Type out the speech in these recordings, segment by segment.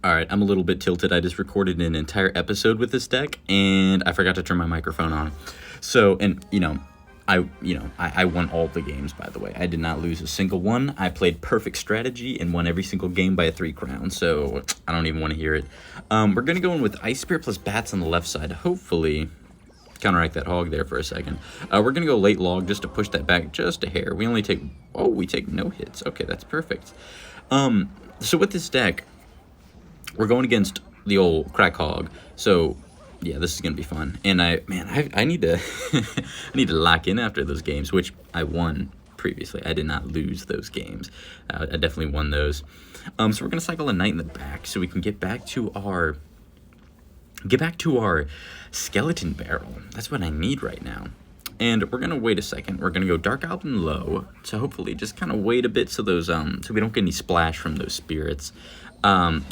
Alright, I'm a little bit tilted. I just recorded an entire episode with this deck, and I forgot to turn my microphone on. So, and, I won all the games, by the way. I did not lose a single one. I played perfect strategy and won every single game by a 3 crown, so I don't even want to hear it. We're going to go in with Ice Spirit plus Bats on the left side. Hopefully, counteract that hog there for a second. We're going to go late log just to push that back just a hair. We take no hits. Okay, that's perfect. So with this deck, we're going against the old crack hog. So yeah, this is gonna be fun. And I need to I need to lock in after those games, which I won previously. I did not lose those games. I definitely won those. So we're gonna cycle a knight in the back so we can get back to our skeleton barrel. That's what I need right now. And we're gonna wait a second. We're gonna go Dark Goblin low. So hopefully just kind of wait a bit so those so we don't get any splash from those spirits.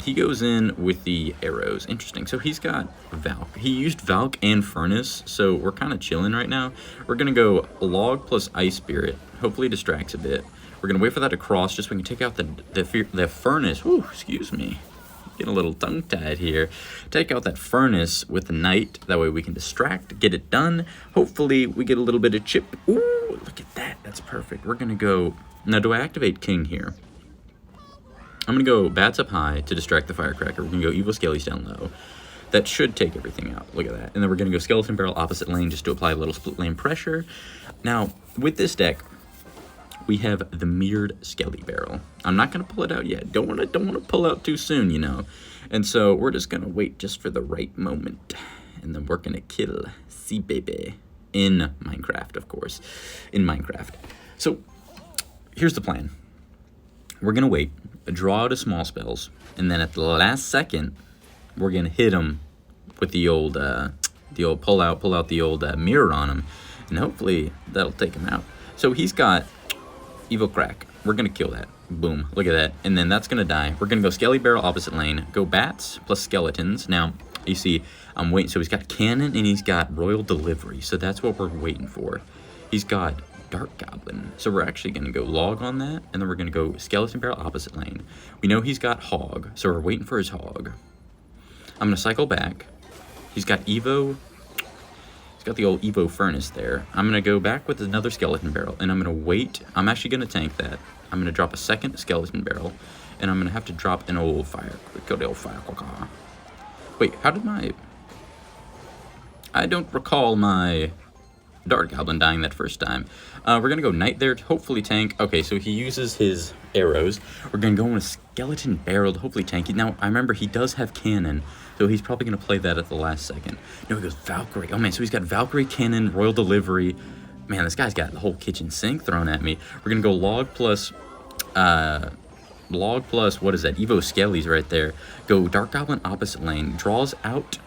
He goes in with the arrows. Interesting. So he's got Valk. He used Valk and Furnace, so we're kind of chilling right now. We're going to go Log plus Ice Spirit. Hopefully distracts a bit. We're going to wait for that to cross just so we can take out the Furnace. Ooh, excuse me. Getting a little tongue-tied here. Take out that Furnace with the Knight. That way we can distract, get it done. Hopefully we get a little bit of chip. Ooh, look at that. That's perfect. We're going to go... Now, do I activate King here? I'm going to go Bats up high to distract the Firecracker. We're going to go Evil Skellies down low. That should take everything out. Look at that. And then we're going to go Skeleton Barrel opposite lane just to apply a little split lane pressure. Now, with this deck, we have the Mirrored Skelly Barrel. I'm not going to pull it out yet. Don't want to pull out too soon, you know. And so we're just going to wait just for the right moment. And then we're going to kill Sea Baby in Minecraft, of course. In Minecraft. So, here's the plan. We're going to wait, draw out his small spells, and then at the last second, we're going to hit him with the old pull out the old mirror on him, and hopefully that'll take him out. So he's got Evil Crack. We're going to kill that. Boom. Look at that. And then that's going to die. We're going to go Skelly Barrel opposite lane, go Bats plus Skeletons. Now, you see, I'm waiting. So he's got Cannon and he's got Royal Delivery. So that's what we're waiting for. He's got Dark Goblin. So we're actually going to go Log on that, and then we're going to go Skeleton Barrel opposite lane. We know he's got Hog, so we're waiting for his Hog. I'm going to cycle back. He's got Evo. He's got the old Evo Furnace there. I'm going to go back with another Skeleton Barrel, and I'm going to wait. I'm actually going to tank that. I'm going to drop a second Skeleton Barrel, and I'm going to have to drop an old Fire. Go to old Firecracker. Wait, how did my... I don't recall my... Dark Goblin dying that first time. We're going to go Knight there to hopefully tank. Okay, so he uses his arrows. We're going to go in with Skeleton Barrel to hopefully tank it. Now, I remember he does have Cannon, so he's probably going to play that at the last second. No, he goes Valkyrie. Oh, man, so he's got Valkyrie, Cannon, Royal Delivery. Man, this guy's got the whole kitchen sink thrown at me. We're going to go Log plus, what is that? Evo Skellies right there. Go Dark Goblin opposite lane. Draws out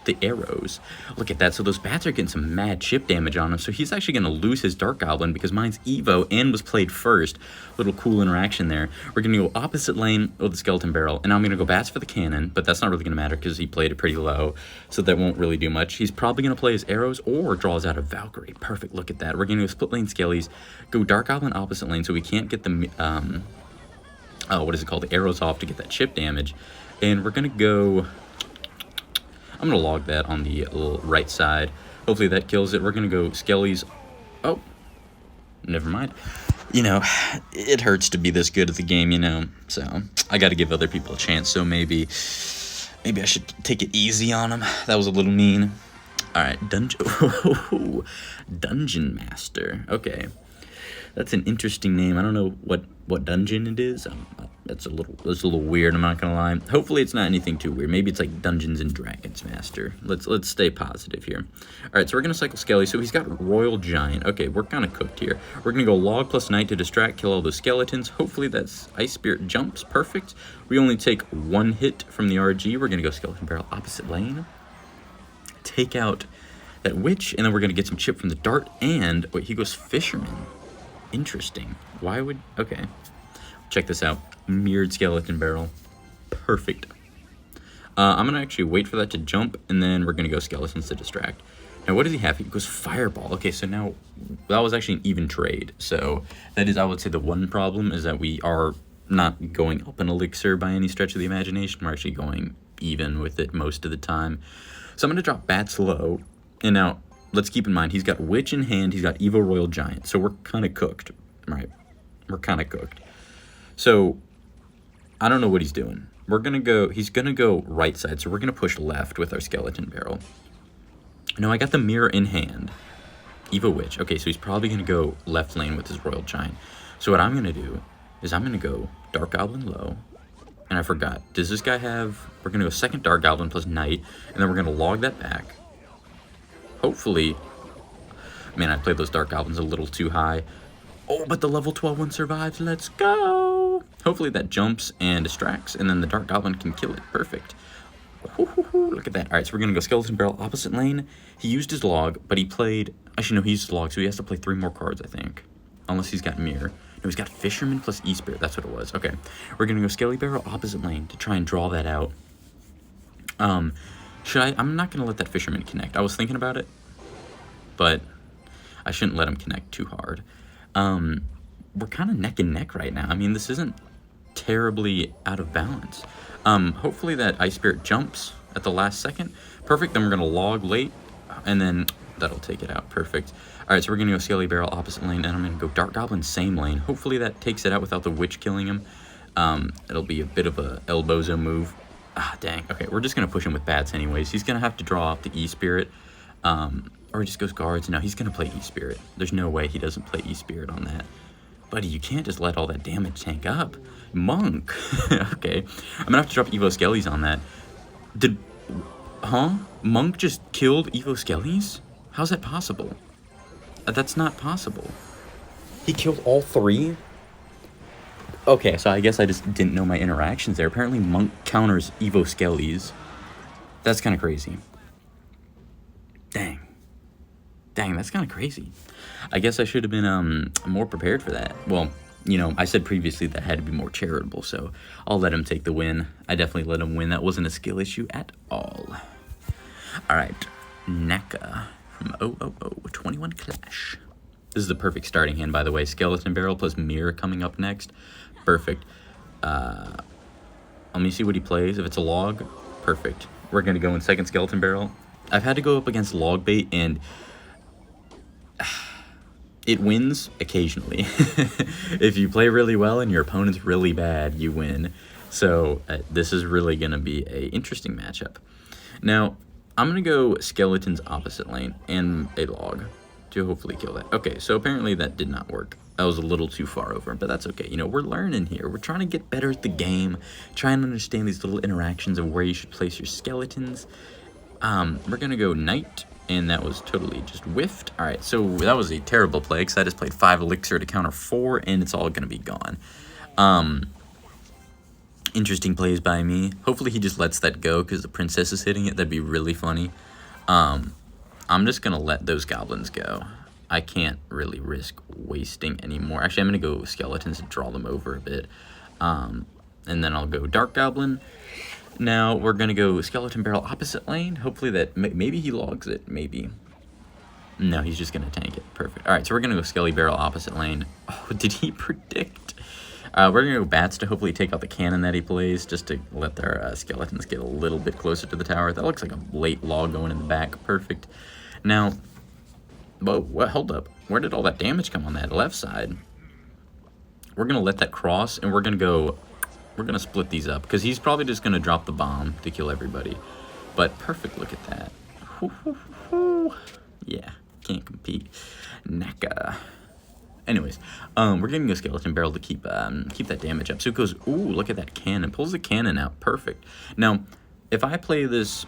the arrows. Look at that. So those bats are getting some mad chip damage on him. So he's actually going to lose his Dark Goblin because mine's Evo and was played first. Little cool interaction there. We're going to go opposite lane with the Skeleton Barrel. And I'm going to go Bats for the Cannon, but that's not really going to matter because he played it pretty low. So that won't really do much. He's probably going to play his arrows or draws out a Valkyrie. Perfect. Look at that. We're going to go split lane Skellies. Go Dark Goblin opposite lane so we can't get the, what is it called? The arrows off to get that chip damage. And we're going to go... I'm going to log that on the little right side. Hopefully that kills it. We're going to go Skellies. Oh, never mind. You know, it hurts to be this good at the game, you know. So I got to give other people a chance. So maybe I should take it easy on them. That was a little mean. All right, Dungeon Master. Okay. That's an interesting name. I don't know what dungeon it is. That's a little weird. I'm not gonna lie. Hopefully it's not anything too weird. Maybe it's like Dungeons and Dragons Master. Let's stay positive here. All right, so we're gonna cycle Skelly. So he's got Royal Giant. Okay, we're kind of cooked here. We're gonna go Log plus Knight to distract, kill all those skeletons. Hopefully that's Ice Spirit jumps. Perfect. We only take one hit from the RG. We're gonna go Skeleton Barrel opposite lane. Take out that witch, and then we're gonna get some chip from the dart. And wait, he goes Fisherman. Interesting. Why would... Okay. Check this out. Mirrored Skeleton Barrel. Perfect. I'm going to actually wait for that to jump, and then we're going to go Skeletons to distract. Now, what does he have? He goes Fireball. Okay, so now that was actually an even trade. So that is, I would say, the one problem is that we are not going up an elixir by any stretch of the imagination. We're actually going even with it most of the time. So I'm going to drop Bats low. And now, let's keep in mind, he's got Witch in hand. He's got Evo Royal Giant. So we're kind of cooked, right? We're kind of cooked. So I don't know what he's doing. He's going to go right side. So we're going to push left with our Skeleton Barrel. Now, I got the Mirror in hand. Evo Witch. Okay, so he's probably going to go left lane with his Royal Giant. So what I'm going to do is I'm going to go Dark Goblin low. And I forgot. Does this guy have... We're going to go second Dark Goblin plus Knight. And then we're going to log that back. Hopefully... Man, I played those Dark Goblins a little too high. Oh, but the level 12 one survives. Let's go! Hopefully that jumps and distracts. And then the Dark Goblin can kill it. Perfect. Look at that. Alright, so we're going to go Skeleton Barrel opposite lane. He used his log, but he played... Actually, no, he used his log, so he has to play 3 more cards, I think. Unless he's got Mirror. No, he's got Fisherman plus E-Spirit. That's what it was. Okay. We're going to go Skelly Barrel opposite lane to try and draw that out. I'm not going to let that Fisherman connect. I was thinking about it, but I shouldn't let him connect too hard. We're kind of neck and neck right now. I mean, this isn't terribly out of balance. Hopefully that Ice Spirit jumps at the last second. Perfect. Then we're going to log late, and then that'll take it out. Perfect. All right, so we're going to go Skelly Barrel opposite lane, and I'm going to go Dark Goblin same lane. Hopefully that takes it out without the Witch killing him. It'll be a bit of a elbozo move. Ah, dang. Okay, we're just going to push him with Bats anyways. He's going to have to draw off the E-Spirit, or he just goes Guards. No, he's going to play E-Spirit. There's no way he doesn't play E-Spirit on that. Buddy, you can't just let all that damage tank up. Monk. Okay, I'm going to have to drop Evo Skellies on that. Monk just killed Evo Skellies? How's that possible? That's not possible. He killed all 3? Okay, so I guess I just didn't know my interactions there. Apparently Monk counters Evo Skellies. That's kind of crazy. Dang, that's kind of crazy. I guess I should have been more prepared for that. Well, you know, I said previously that I had to be more charitable, so I'll let him take the win. I definitely let him win. That wasn't a skill issue at all. All right, NECA. 21 Clash. This is the perfect starting hand, by the way. Skeleton Barrel plus Mirror coming up next. Perfect. Let me see what he plays. If it's a log, perfect. We're going to go in second Skeleton Barrel. I've had to go up against log bait, and it wins occasionally. If you play really well and your opponent's really bad, you win. So this is really going to be an interesting matchup. Now, I'm going to go Skeletons opposite lane and a log to hopefully kill that. Okay, so apparently that did not work. That was a little too far over, but that's okay. You know, we're learning here. We're trying to get better at the game, trying to understand these little interactions of where you should place your skeletons. We're going to go Knight, and that was totally just whiffed. All right, so that was a terrible play because I just played 5 Elixir to counter 4, and it's all going to be gone. Interesting plays by me. Hopefully he just lets that go because the princess is hitting it. That'd be really funny. I'm just going to let those goblins go. I can't really risk wasting anymore. Actually, I'm going to go skeletons and draw them over a bit. And then I'll go Dark Goblin. Now we're going to go Skeleton Barrel opposite lane. Hopefully that... Maybe he logs it. Maybe. No, he's just going to tank it. Perfect. All right, so we're going to go Skelly Barrel opposite lane. Oh, did he predict? We're going to go Bats to hopefully take out the cannon that he plays, just to let their skeletons get a little bit closer to the tower. That looks like a late log going in the back. Perfect. Now, whoa, hold up. Where did all that damage come on that left side? We're going to let that cross, and we're going to split these up, because he's probably just going to drop the bomb to kill everybody. But perfect, look at that. Yeah, can't compete. NECA. Anyways, we're getting a Skeleton Barrel to keep that damage up. So it goes, ooh, look at that cannon. Pulls the cannon out. Perfect. Now, if I play this,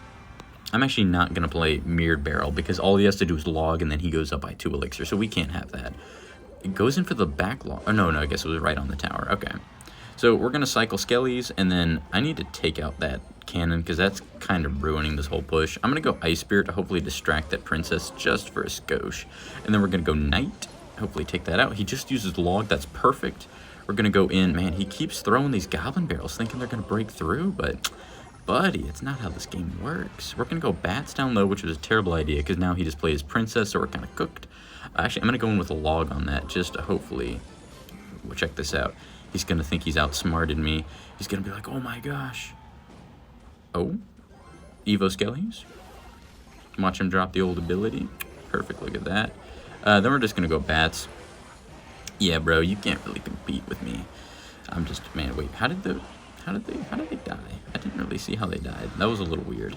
I'm actually not going to play Mirrored Barrel because all he has to do is log and then he goes up by 2 Elixir. So we can't have that. It goes in for the back log. Oh, no, I guess it was right on the tower. Okay. So we're going to cycle Skellies, and then I need to take out that cannon because that's kind of ruining this whole push. I'm going to go Ice Spirit to hopefully distract that princess just for a skosh. And then we're going to go Knight. Hopefully take that out. He just uses log. That's perfect. We're going to go in. Man, he keeps throwing these goblin barrels thinking they're going to break through, but buddy, it's not how this game works. We're going to go Bats down low, which was a terrible idea because now he just plays princess, so we're kind of cooked. Actually, I'm going to go in with a log on that just to hopefully... We'll check this out. He's gonna think he's outsmarted me. He's gonna be like, oh my gosh. Oh, Evo Skellies. Watch him drop the old ability. Perfect, look at that. Then we're just gonna go bats. Yeah, bro, you can't really compete with me. I'm just, man, wait, how did they die? I didn't really see how they died. That was a little weird.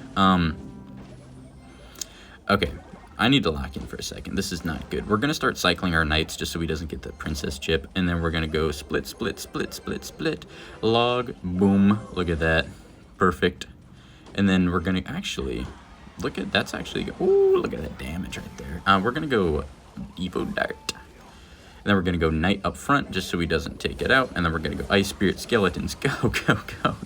Okay, I need to lock in for a second. This is not good. We're gonna start cycling our knights just so he doesn't get the princess chip, and then we're gonna go split, split, split, split, split, log, boom, look at that, perfect. And then we're gonna actually, look at, that's actually, ooh, look at that damage right there. We're gonna go Evo Dart. And then we're going to go Knight up front just so he doesn't take it out. And then we're going to go Ice Spirit Skeletons. Go, go, go.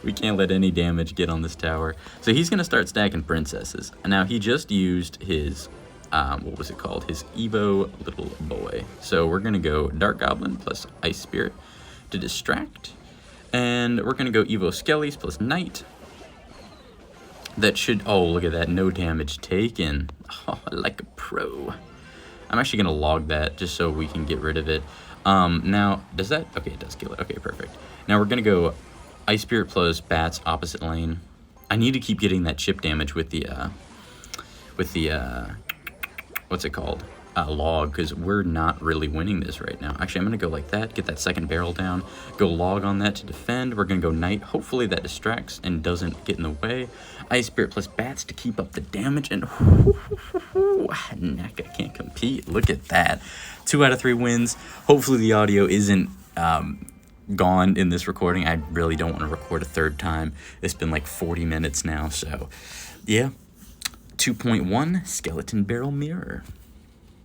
We can't let any damage get on this tower. So he's going to start stacking princesses. And now he just used his, what was it called? His Evo Little Boy. So we're going to go Dark Goblin plus Ice Spirit to distract. And we're going to go Evo Skellies plus Knight. That should, oh, look at that. No damage taken. Oh, like a pro. I'm actually going to log that just so we can get rid of it. Now, does that... Okay, it does kill it. Okay, perfect. Now we're going to go Ice Spirit plus Bats opposite lane. I need to keep getting that chip damage with the what's it called? Log, because we're not really winning this right now. Actually, I'm going to go like that, get that second barrel down, go log on that to defend. We're going to go Knight. Hopefully that distracts and doesn't get in the way. Ice Spirit plus Bats to keep up the damage, and Naka can't compete. Look at that. 2 out of 3 wins. Hopefully the audio isn't gone in this recording. I really don't want to record a third time. It's been like 40 minutes now, so yeah. 2.1 Skeleton Barrel Mirror.